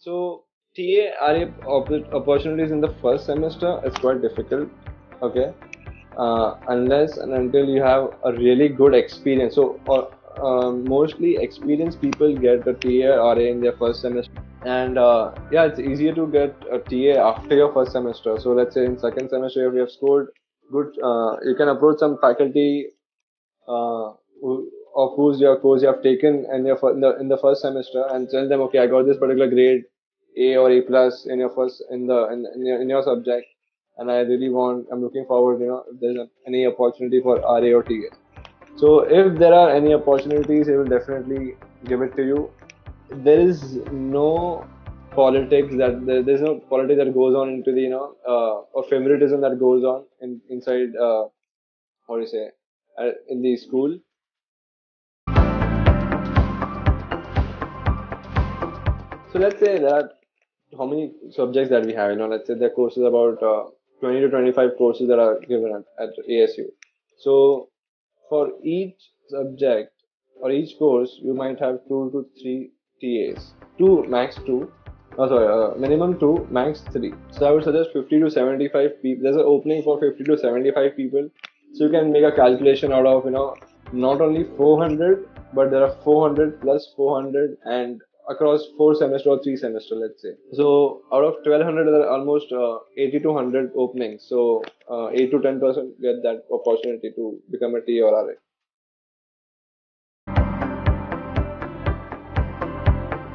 So TA opportunities in the first semester is quite difficult. Okay, unless and until you have a really good experience. So, mostly experienced people get a TA or RA in their first semester, and yeah, it's easier to get a TA after your first semester. So, let's say in second semester, if you have scored good, you can approach some faculty of whose your course you have taken in in the first semester and tell them, okay, I got this particular grade A or A plus in your first in your subject, and I really want, I'm looking forward, if there's any opportunity for RA or TA. So if there are any opportunities, he will definitely give it to you. There is no politics there's no politics that goes on into the or favoritism that goes on inside what do you say in the school. So let's say there are how many subjects that we have. Let's say there are courses about 20 to 25 courses that are given at ASU. So for each subject or each course, you might have 2 to 3 TAs, two max two. Oh, sorry, minimum two, max three. So I would suggest 50 to 75 people. There's an opening for 50 to 75 people. So you can make a calculation out of not only 400, but there are 400 plus 400 and across 4 semester or 3 semester, let's say. So out of 1200, there are almost 80 to 100 openings. So 8 to 10% get that opportunity to become a TA or RA.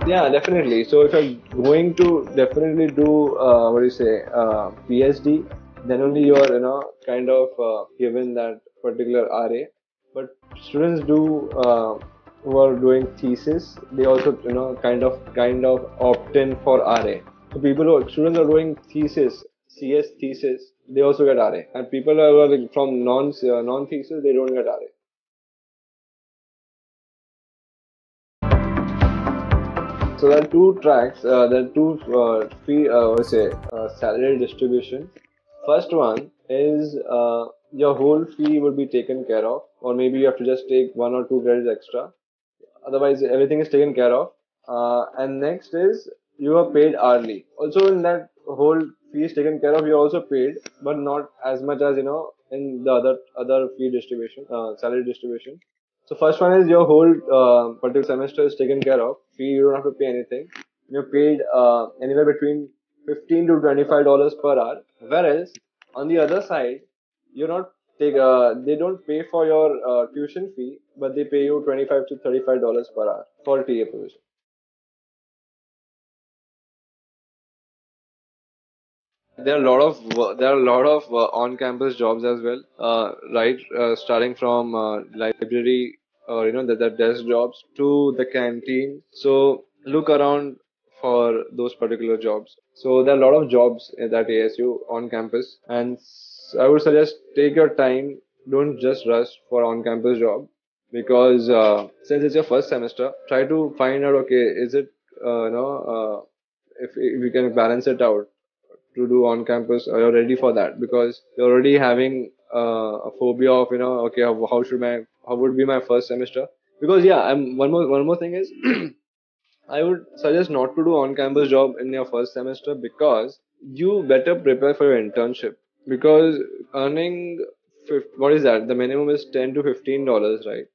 Yeah, definitely. So if you're going to definitely do what do you say PhD, then only you are kind of given that particular RA. But students do who are doing thesis, they also kind of opt in for RA. So students are doing thesis, CS thesis, they also get RA, and people who are like from non thesis, they don't get RA. So there are two tracks. There are two fee, say salary distribution. First one is your whole fee will be taken care of, or maybe you have to just take 1 or 2 credits extra. Otherwise, everything is taken care of. And next is you are paid hourly. Also, in that whole fee is taken care of, you are also paid, but not as much as in the other fee distribution, salary distribution. So first one is your whole particular semester is taken care of. Fee you don't have to pay anything. You're paid anywhere between $15 to $25 per hour. Whereas on the other side, you're not they don't pay for your tuition fee, but they pay you $25 to $35 per hour for TA position. There are a lot of on-campus jobs as well, right? Starting from library or the desk jobs to the canteen. So look around for those particular jobs. So there are a lot of jobs at that ASU on campus, and I would suggest take your time. Don't just rush for on-campus job because since it's your first semester, try to find out, okay, is it if we can balance it out to do on campus, you're ready for that because you're already having a phobia of okay, how would be my first semester. Because yeah, I'm one more thing is I would suggest not to do on campus job in your first semester because you better prepare for your internship because earning what is that, the minimum is $10 to $15, right?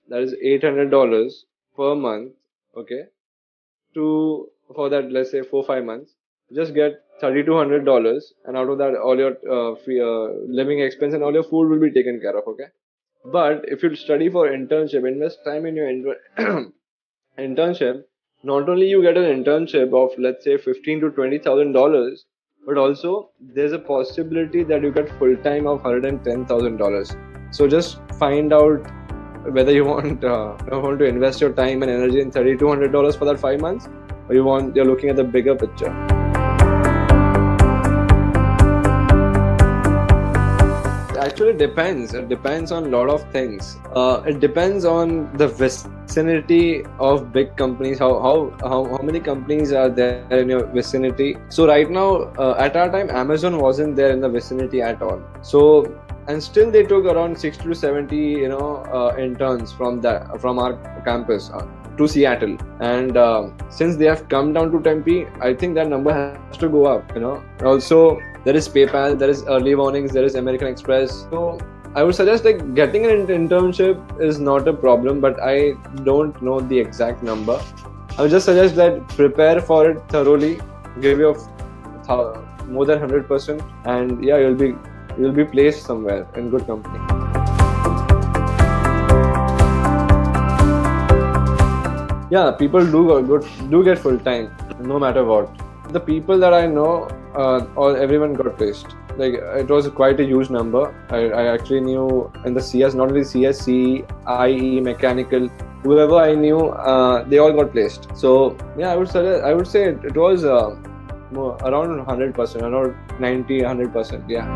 That is $800 per month. Okay, to for that, let's say 4 5 months, just get $3,200, and out of that all your living expense and all your food will be taken care of. Okay, but if you study for internship, invest time in your internship, not only you get an internship of let's say 15 to 20 thousand dollars, but also there's a possibility that you get full time of $110,000. So just find out whether you want to invest your time and energy in $3,200 for that 5 months, or you're looking at the bigger picture. Actually, it depends on a lot of things. It depends on the vicinity of big companies. How many companies are there in your vicinity? So right now, at our time, Amazon wasn't there in the vicinity at all. So and still they took around 60 to 70 interns from our campus to Seattle, and since they have come down to Tempe, I think that number has to go up. Also there is PayPal, there is early warnings, there is American Express. So I would suggest like getting an internship is not a problem, but I don't know the exact number. I would just suggest that prepare for it thoroughly, give your more than 100%, and yeah, you'll be placed somewhere in good company. Yeah, people do get full time, no matter what. The people that I know, everyone got placed. Like it was quite a huge number. I actually knew in the CS, not only CS, CE, IE, mechanical, whoever I knew, they all got placed. So yeah, I would say it was more around 100%, around 90, 100%. Yeah.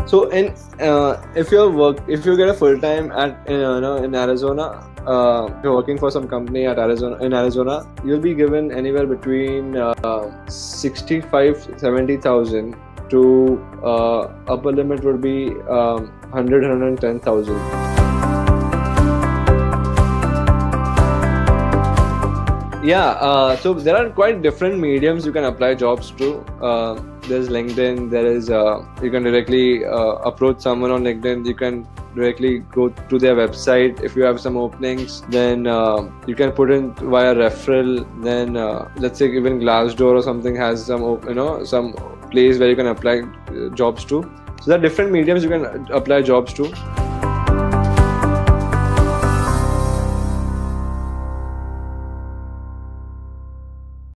So if you get a full time in Arizona, you're working for some company in Arizona, you'll be given anywhere between 65,000-70,000 to upper limit would be 110,000. Yeah, so there are quite different mediums you can apply jobs to. There's LinkedIn, there is you can directly approach someone on LinkedIn, you can directly go to their website. If you have some openings, then you can put in via referral. Then let's say even Glassdoor or something has some some place where you can apply jobs to. So there are different mediums you can apply jobs to.